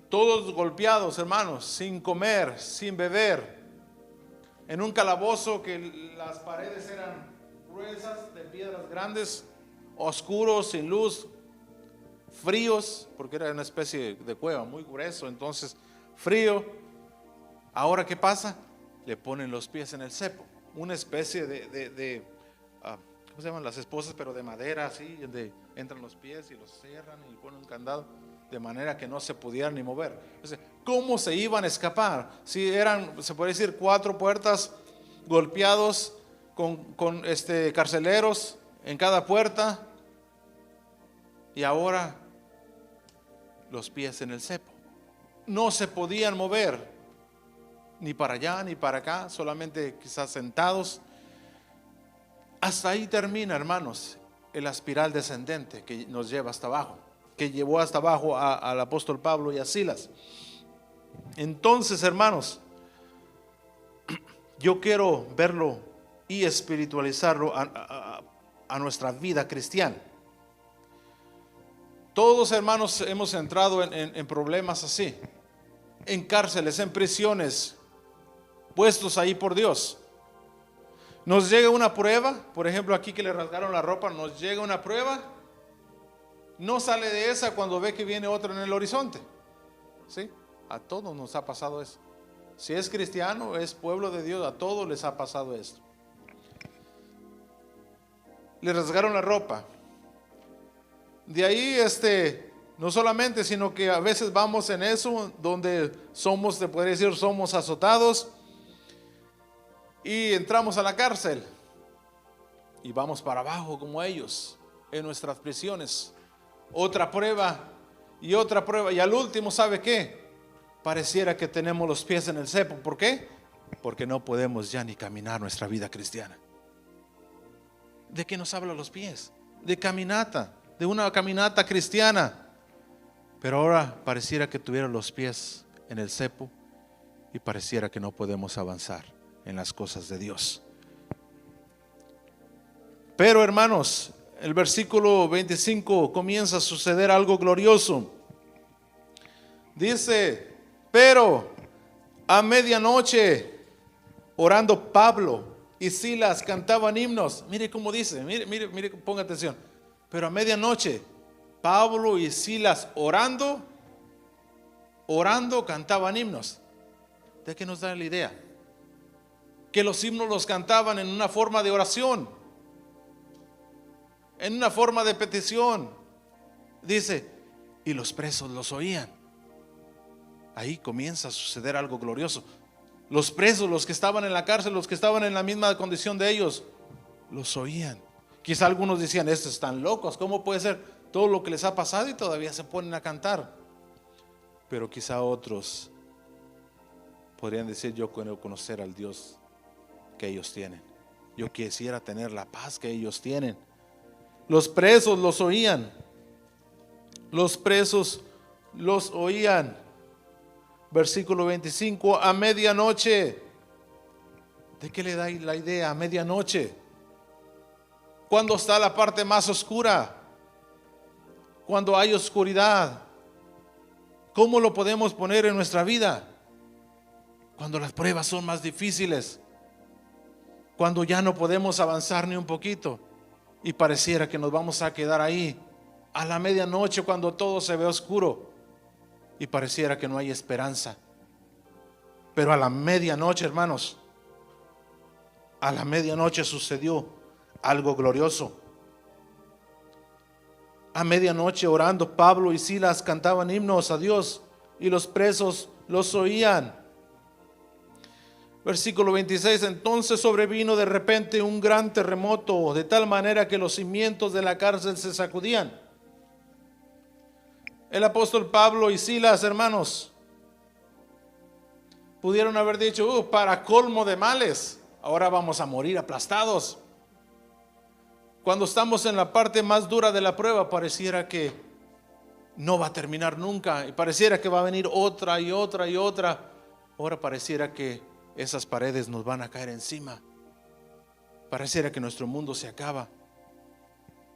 Todos golpeados, hermanos, sin comer, sin beber, en un calabozo que las paredes eran gruesas, de piedras grandes, oscuros, sin luz, fríos, porque era una especie de cueva muy grueso, entonces frío. Ahora, ¿qué pasa? Le ponen los pies en el cepo, una especie ¿cómo se llaman? Las esposas, pero de madera, así, donde entran los pies y los cierran y ponen un candado, de manera que no se pudieran ni mover. Entonces, ¿cómo se iban a escapar? Si eran, se puede decir, 4 puertas, golpeados con carceleros en cada puerta, y ahora los pies en el cepo. No se podían mover ni para allá ni para acá, solamente quizás sentados. Hasta ahí termina, hermanos, la espiral descendente que nos lleva hasta abajo, que llevó hasta abajo al apóstol Pablo y a Silas. Entonces, hermanos, yo quiero verlo y espiritualizarlo a nuestra vida cristiana. Todos, hermanos, hemos entrado en problemas así, en cárceles, en prisiones, puestos ahí por Dios. Nos llega una prueba, por ejemplo aquí que le rasgaron la ropa, nos llega una prueba, no sale de esa cuando ve que viene otra en el horizonte. ¿Sí? A todos nos ha pasado eso. Si es cristiano, es pueblo de Dios, a todos les ha pasado esto. Le rasgaron la ropa. De ahí no solamente, sino que a veces vamos en eso, donde somos, se puede decir, somos azotados, y entramos a la cárcel, y vamos para abajo como ellos, en nuestras prisiones. Otra prueba, y otra prueba, y al último, ¿sabe qué? Pareciera que tenemos los pies en el cepo. ¿Por qué? Porque no podemos ya ni caminar nuestra vida cristiana. ¿De qué nos habla los pies? De caminata, de una caminata cristiana. Pero ahora pareciera que tuviera los pies en el cepo y pareciera que no podemos avanzar en las cosas de Dios. Pero, hermanos, el versículo 25 comienza a suceder algo glorioso. Dice: pero a medianoche, orando, Pablo y Silas cantaban himnos. Mire cómo dice, mire, ponga atención. Pero a medianoche, Pablo y Silas orando, cantaban himnos. ¿De qué nos da la idea? Que los himnos los cantaban en una forma de oración. en una forma de petición. Dice, y los presos los oían. Ahí comienza a suceder algo glorioso. Los presos, los que estaban en la cárcel, los que estaban en la misma condición de ellos, los oían. Quizá algunos decían, estos están locos, ¿cómo puede ser todo lo que les ha pasado y todavía se ponen a cantar? Pero quizá otros podrían decir, yo quiero conocer al Dios que ellos tienen. Yo quisiera tener la paz que ellos tienen. Los presos los oían. Los presos los oían. Versículo 25, a medianoche. ¿De qué le da la idea? A medianoche. ¿Cuándo está la parte más oscura? Cuando hay oscuridad. ¿Cómo lo podemos poner en nuestra vida? Cuando las pruebas son más difíciles. Cuando ya no podemos avanzar ni un poquito y pareciera que nos vamos a quedar ahí. A la medianoche, cuando todo se ve oscuro y pareciera que no hay esperanza. Pero a la medianoche, hermanos, a la medianoche sucedió algo glorioso. A medianoche, orando, Pablo y Silas cantaban himnos a Dios y los presos los oían. Versículo 26, entonces sobrevino de repente un gran terremoto, de tal manera que los cimientos de la cárcel se sacudían. El apóstol Pablo y Silas, hermanos, pudieron haber dicho, para colmo de males, ahora vamos a morir aplastados. Cuando estamos en la parte más dura de la prueba, pareciera que no va a terminar nunca, y pareciera que va a venir otra y otra y otra. Ahora pareciera que esas paredes nos van a caer encima. Pareciera que nuestro mundo se acaba,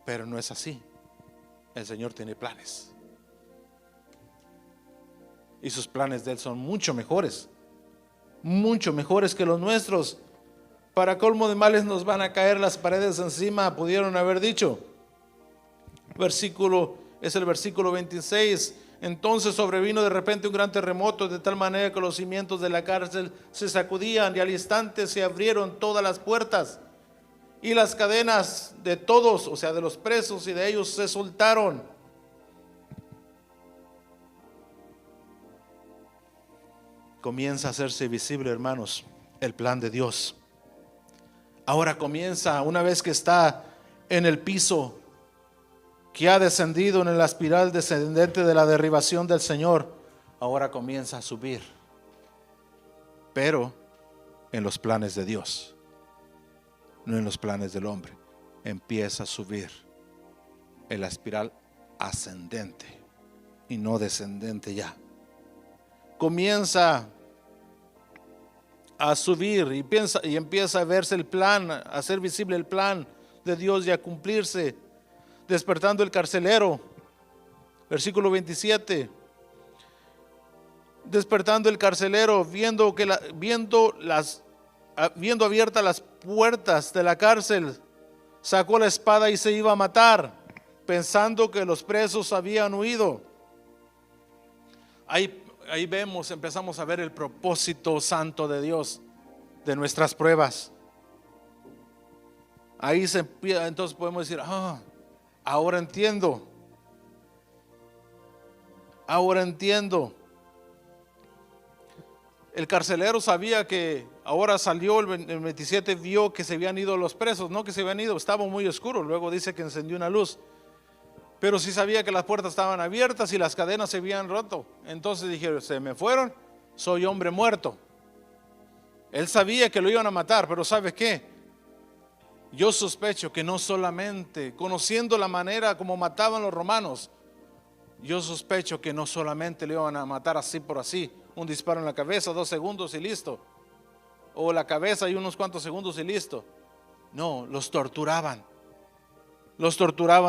pero no es así. El Señor tiene planes. Y sus planes de Él son mucho mejores que los nuestros. Para colmo de males nos van a caer las paredes encima, pudieron haber dicho. Es el versículo 26. Entonces sobrevino de repente un gran terremoto, de tal manera que los cimientos de la cárcel se sacudían, y al instante se abrieron todas las puertas, y las cadenas de todos, o sea, de los presos y de ellos, se soltaron. Comienza a hacerse visible, hermanos, el plan de Dios. Ahora comienza, una vez que está en el piso, que ha descendido en la espiral descendente de la derribación del Señor, ahora comienza a subir, pero en los planes de Dios, no en los planes del hombre. Empieza a subir en la espiral ascendente y no descendente ya. Comienza a subir y empieza a verse el plan, a ser visible el plan de Dios y a cumplirse. Despertando el carcelero, versículo 27. Despertando el carcelero, viendo abiertas las puertas de la cárcel, sacó la espada y se iba a matar, pensando que los presos habían huido. Ahí empezamos a ver el propósito santo de Dios de nuestras pruebas. Entonces podemos decir, ahora entiendo. El carcelero sabía que ahora salió el 27, vio que se habían ido los presos, no que se habían ido, estaba muy oscuro. Luego dice que encendió una luz, pero sí sabía que las puertas estaban abiertas y las cadenas se habían roto. Entonces dijeron, se me fueron, soy hombre muerto. Él sabía que lo iban a matar, pero ¿sabes qué? Yo sospecho que no solamente, conociendo la manera como mataban los romanos, yo sospecho que no solamente le iban a matar así por así, un disparo en la cabeza, 2 segundos y listo, o la cabeza y unos cuantos segundos y listo. No, los torturaban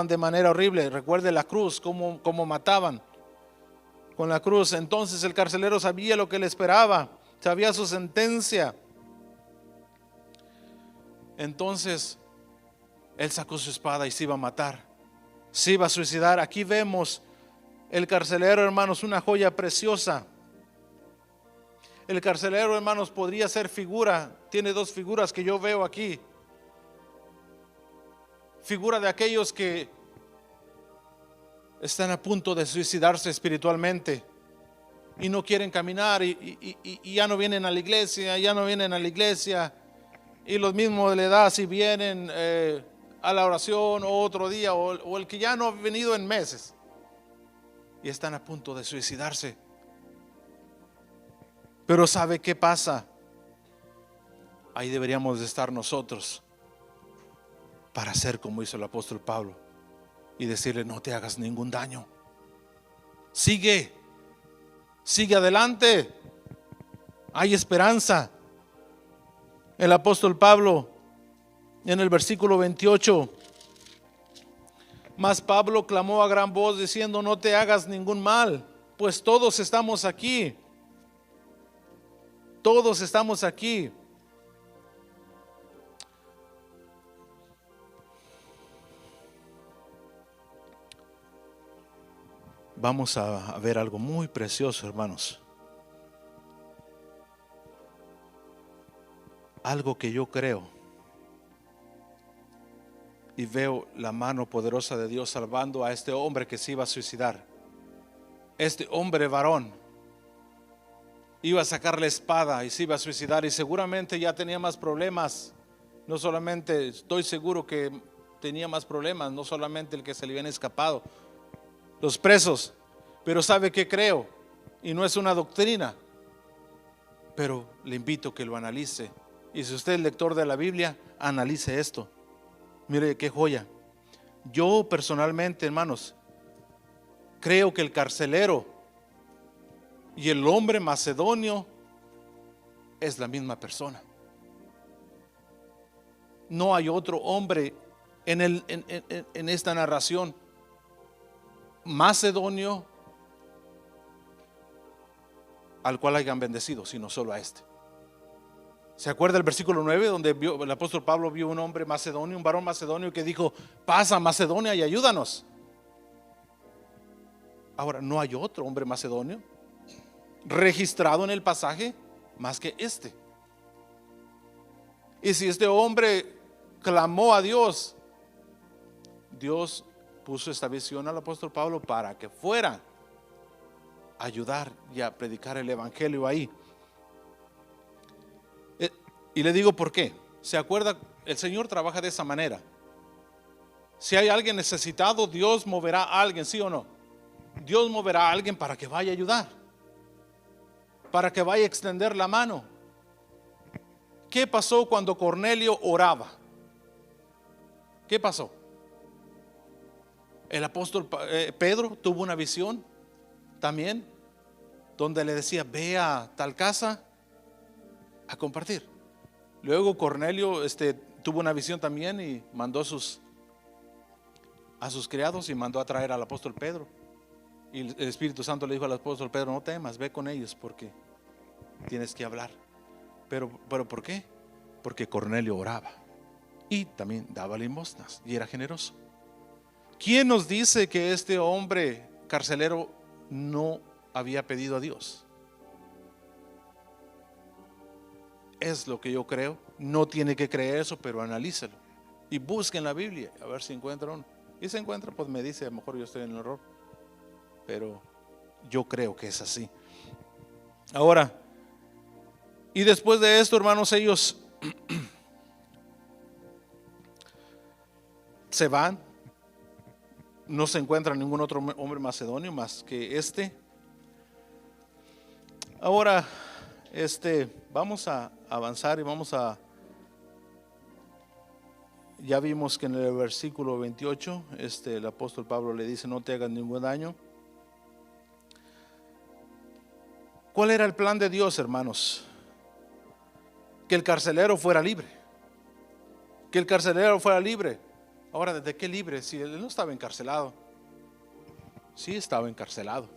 de manera horrible. Recuerde la cruz, cómo mataban con la cruz. Entonces el carcelero sabía lo que le esperaba, sabía su sentencia. Entonces él sacó su espada y se iba a matar, se iba a suicidar. Aquí vemos el carcelero, hermanos, una joya preciosa. El carcelero, hermanos, podría ser figura. Tiene 2 figuras que yo veo aquí. figura de aquellos que están a punto de suicidarse espiritualmente y no quieren caminar y ya no vienen a la iglesia, y los mismos de la edad si vienen a la oración o otro día o el que ya no ha venido en meses y están a punto de suicidarse. Pero ¿sabe qué pasa? Ahí deberíamos de estar nosotros para hacer como hizo el apóstol Pablo y decirle: no te hagas ningún daño, sigue adelante, hay esperanza. El apóstol Pablo en el versículo 28: mas Pablo clamó a gran voz diciendo: no te hagas ningún mal, pues todos estamos aquí. Vamos a ver algo muy precioso, hermanos. Algo que yo creo y veo la mano poderosa de Dios salvando a este hombre que se iba a suicidar. Este hombre varón iba a sacar la espada y se iba a suicidar, y seguramente ya tenía más problemas. No solamente, estoy seguro que tenía más problemas, no solamente el que se le habían escapado los presos, pero ¿sabe qué creo? Y no es una doctrina, pero le invito a que lo analice. Y si usted es lector de la Biblia, analice esto. Mire qué joya. Yo personalmente, hermanos, creo que el carcelero y el hombre macedonio es la misma persona. No hay otro hombre en esta narración macedonio al cual hayan bendecido, sino solo a este. ¿Se acuerda el versículo 9 donde el apóstol Pablo vio un hombre macedonio, un varón macedonio que dijo: pasa a Macedonia y ayúdanos? Ahora, no hay otro hombre macedonio registrado en el pasaje más que este. Y si este hombre clamó a Dios, Dios puso esta visión al apóstol Pablo para que fuera a ayudar y a predicar el evangelio ahí. Y le digo por qué. ¿Se acuerda? El Señor trabaja de esa manera. Si hay alguien necesitado, Dios moverá a alguien, ¿sí o no? Dios moverá a alguien para que vaya a ayudar, para que vaya a extender la mano. ¿Qué pasó cuando Cornelio oraba? ¿Qué pasó? El apóstol Pedro tuvo una visión también, donde le decía: ve a tal casa a compartir. Luego Cornelio tuvo una visión también y mandó a sus criados y mandó a traer al apóstol Pedro. Y el Espíritu Santo le dijo al apóstol Pedro: no temas, ve con ellos porque tienes que hablar. Pero ¿por qué? Porque Cornelio oraba y también daba limosnas y era generoso. ¿Quién nos dice que este hombre carcelero no había pedido a Dios? Es lo que yo creo. No tiene que creer eso, pero analícelo y busque en la Biblia a ver si encuentra uno. Y si encuentra, pues me dice: a lo mejor yo estoy en el error, pero yo creo que es así. Ahora, y después de esto, hermanos, ellos se van. No se encuentra ningún otro hombre macedonio más que este. Ahora, vamos a avanzar y ya vimos que en el versículo 28 el apóstol Pablo le dice: no te hagas ningún daño. ¿Cuál era el plan de Dios, hermanos? Que el carcelero fuera libre. Que el carcelero fuera libre. Ahora, ¿desde qué libre? Si él no estaba encarcelado. Sí estaba encarcelado.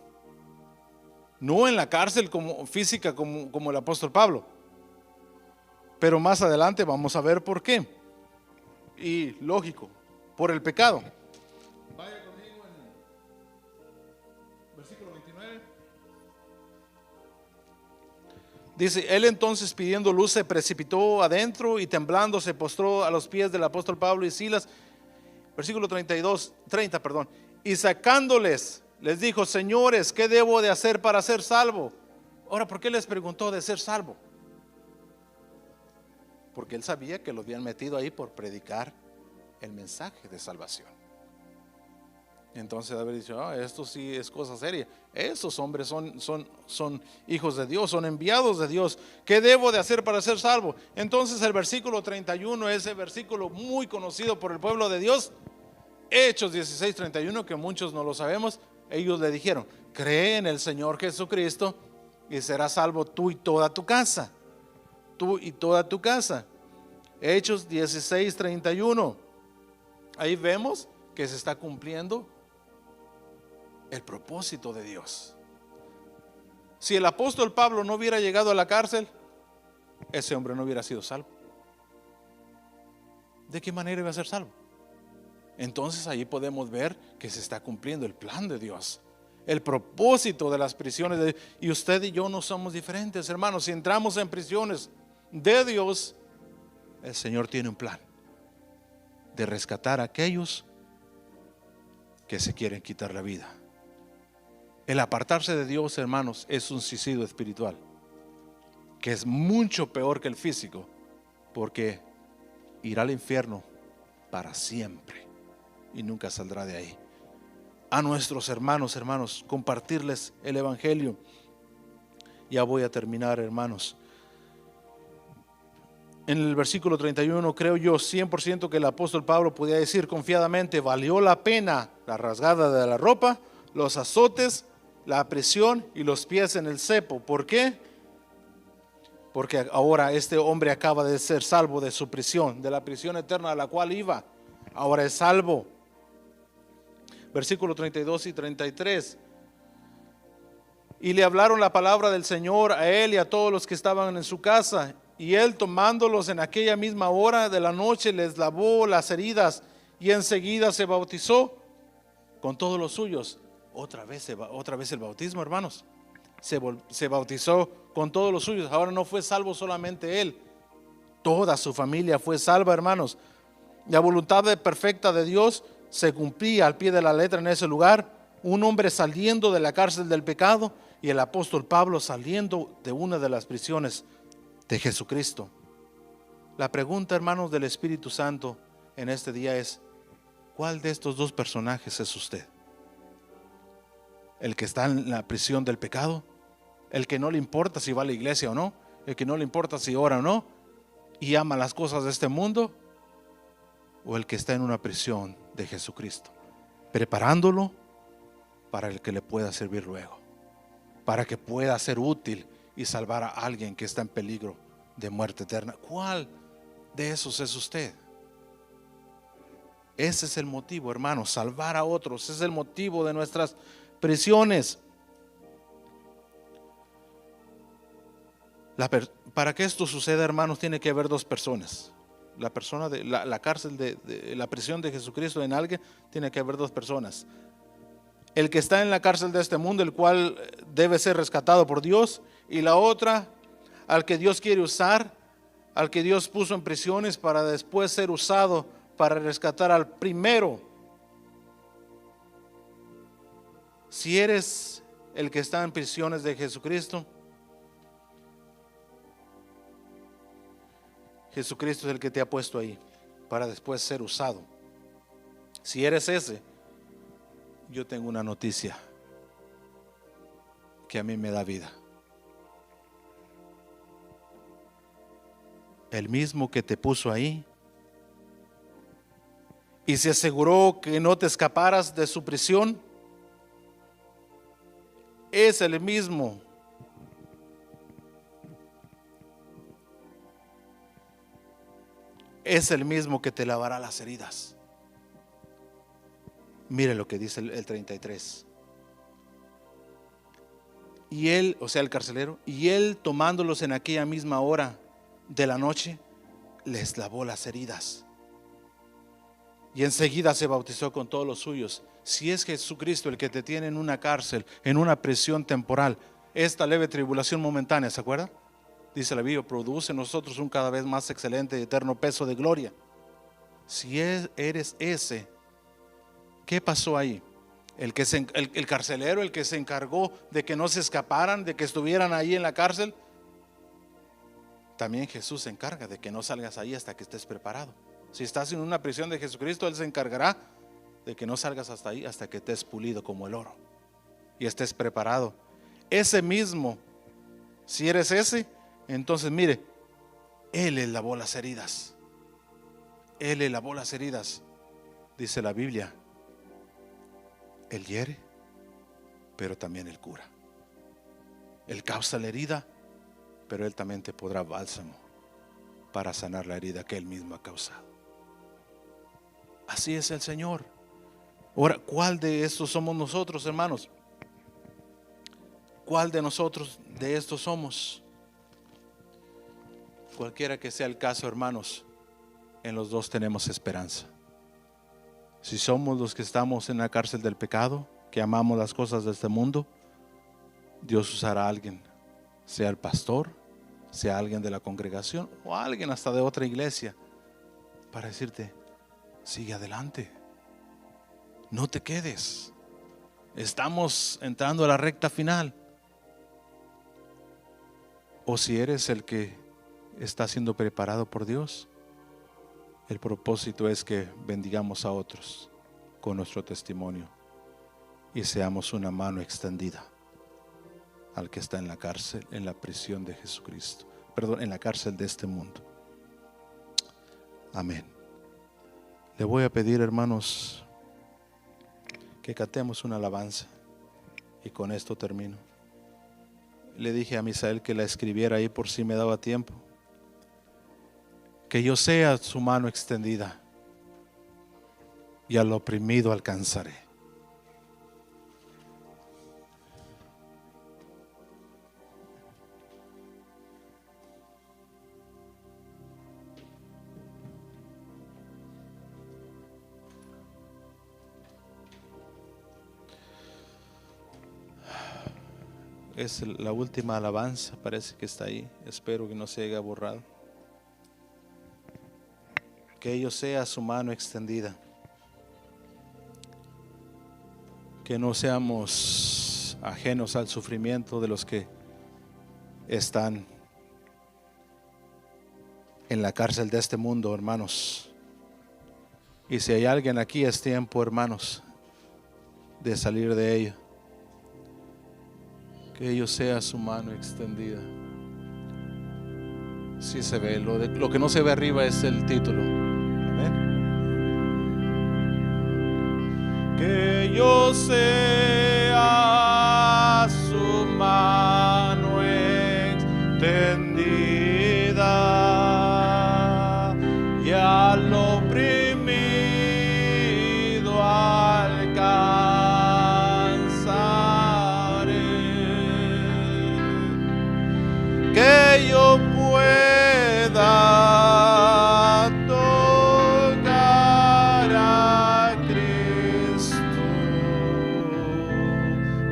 No en la cárcel física como el apóstol Pablo. Pero más adelante vamos a ver por qué. Y lógico, por el pecado. Vaya conmigo en versículo 29. Dice: él entonces, pidiendo luz, se precipitó adentro y temblando se postró a los pies del apóstol Pablo y Silas Versículo 30, perdón. Y sacándoles, les dijo: señores, ¿qué debo de hacer para ser salvo? Ahora, ¿por qué les preguntó de ser salvo? Porque él sabía que lo habían metido ahí por predicar el mensaje de salvación. Entonces haber dicho: esto sí es cosa seria. Esos hombres son hijos de Dios, son enviados de Dios. ¿Qué debo de hacer para ser salvo? Entonces el versículo 31, ese versículo muy conocido por el pueblo de Dios, Hechos 16:31, que muchos no lo sabemos. Ellos le dijeron: cree en el Señor Jesucristo y serás salvo tú y toda tu casa. Tú y toda tu casa. Hechos 16:31. Ahí vemos que se está cumpliendo el propósito de Dios. Si el apóstol Pablo no hubiera llegado a la cárcel, ese hombre no hubiera sido salvo. ¿De qué manera iba a ser salvo? Entonces ahí podemos ver que se está cumpliendo el plan de Dios, el propósito de las prisiones y usted y yo no somos diferentes, hermanos. Si entramos en prisiones de Dios, el Señor tiene un plan de rescatar a aquellos que se quieren quitar la vida. El apartarse de Dios, hermanos, es un suicidio espiritual, que es mucho peor que el físico, porque irá al infierno para siempre y nunca saldrá de ahí. A nuestros hermanos, compartirles el evangelio. Ya voy a terminar, hermanos. En el versículo 31, creo yo 100% que el apóstol Pablo podía decir confiadamente: valió la pena la rasgada de la ropa, los azotes, la prisión y los pies en el cepo. ¿Por qué? Porque ahora este hombre acaba de ser salvo de su prisión, de la prisión eterna a la cual iba. Ahora es salvo. Versículo 32 y 33. Y le hablaron la palabra del Señor a él y a todos los que estaban en su casa. Y él, tomándolos en aquella misma hora de la noche, les lavó las heridas y enseguida se bautizó con todos los suyos. Otra vez el bautismo, hermanos. Se bautizó con todos los suyos. Ahora no fue salvo solamente él, toda su familia fue salva, hermanos. La voluntad perfecta de Dios se cumplía al pie de la letra en ese lugar. Un hombre saliendo de la cárcel del pecado y el apóstol Pablo saliendo de una de las prisiones de Jesucristo. La pregunta, hermanos, del Espíritu Santo en este día es: ¿cuál de estos dos personajes es usted? ¿El que está en la prisión del pecado? ¿El que no le importa si va a la iglesia o no? ¿El que no le importa si ora o no? ¿Y ama las cosas de este mundo? ¿O el que está en una prisión de Jesucristo, preparándolo para el que le pueda servir luego, para que pueda ser útil y salvar a alguien que está en peligro de muerte eterna? ¿Cuál de esos es usted? Ese es el motivo, hermanos, salvar a otros. Ese es el motivo de nuestras prisiones. Para que esto suceda, hermanos, tiene que haber dos personas. La persona de la cárcel de la prisión de Jesucristo en alguien, tiene que haber dos personas: el que está en la cárcel de este mundo, el cual debe ser rescatado por Dios, y la otra, al que Dios quiere usar, al que Dios puso en prisiones para después ser usado para rescatar al primero. Si eres el que está en prisiones de Jesucristo, Jesucristo es el que te ha puesto ahí para después ser usado. Si eres ese, yo tengo una noticia que a mí me da vida. El mismo que te puso ahí y se aseguró que no te escaparas de su prisión, es el mismo que te lavará las heridas. Mire lo que dice el 33. Y él, o sea el carcelero, y él, tomándolos en aquella misma hora de la noche, les lavó las heridas y enseguida se bautizó con todos los suyos. Si es Jesucristo el que te tiene en una cárcel, en una prisión temporal, esta leve tribulación momentánea, ¿se acuerda? Dice la Biblia: produce en nosotros un cada vez más excelente y eterno peso de gloria. Si eres ese, ¿Qué pasó ahí? El carcelero, el que se encargó de que no se escaparan, de que estuvieran ahí en la cárcel, también Jesús se encarga de que no salgas ahí hasta que estés preparado. Si estás en una prisión de Jesucristo, Él se encargará de que no salgas hasta ahí hasta que estés pulido como el oro y estés preparado. Ese mismo, si eres ese, entonces mire, Él le lavó las heridas. Él le lavó las heridas. Dice la Biblia, Él hiere, pero también Él cura. Él causa la herida, pero Él también te podrá bálsamo para sanar la herida que Él mismo ha causado. Así es el Señor. Ahora, ¿cuál de estos somos nosotros, hermanos? ¿Cuál de nosotros de estos somos? Cualquiera que sea el caso, hermanos, en los dos tenemos esperanza. Si somos los que estamos en la cárcel del pecado, que amamos las cosas de este mundo, Dios usará a alguien, sea el pastor, sea alguien de la congregación o alguien hasta de otra iglesia, para decirte, sigue adelante, no te quedes, estamos entrando a la recta final. O si eres el que está siendo preparado por Dios, el propósito es que bendigamos a otros con nuestro testimonio y seamos una mano extendida al que está en la cárcel, en la prisión de Jesucristo, perdón, en la cárcel de este mundo. Amén. Le voy a pedir, hermanos, que cantemos una alabanza y con esto termino. Le dije a Misael que la escribiera ahí por si me daba tiempo. Que yo sea su mano extendida y al oprimido alcanzaré. Es la última alabanza, parece que está ahí. Espero que no se haya borrado. Que ello sea su mano extendida. Que no seamos ajenos al sufrimiento de los que están en la cárcel de este mundo, hermanos. Y si hay alguien aquí, es tiempo, hermanos, de salir de ello. Que ello sea su mano extendida. Sí se ve, lo que no se ve arriba es el título. Amén. Que yo sea su mano extendida y al oprimido alcanzaré. Que yo pueda tocar a Cristo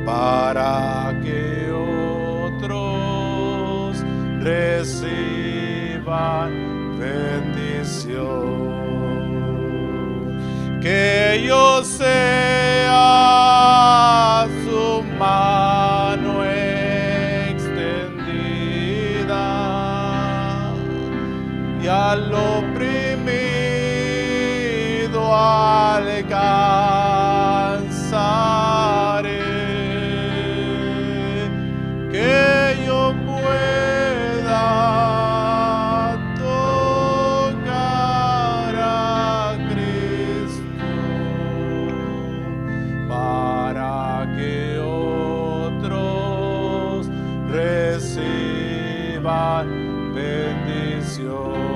para que otros reciban bendición. Que yo sea su mano y al oprimido alcanzaré. Que yo pueda tocar a Cristo para que otros reciban bendición.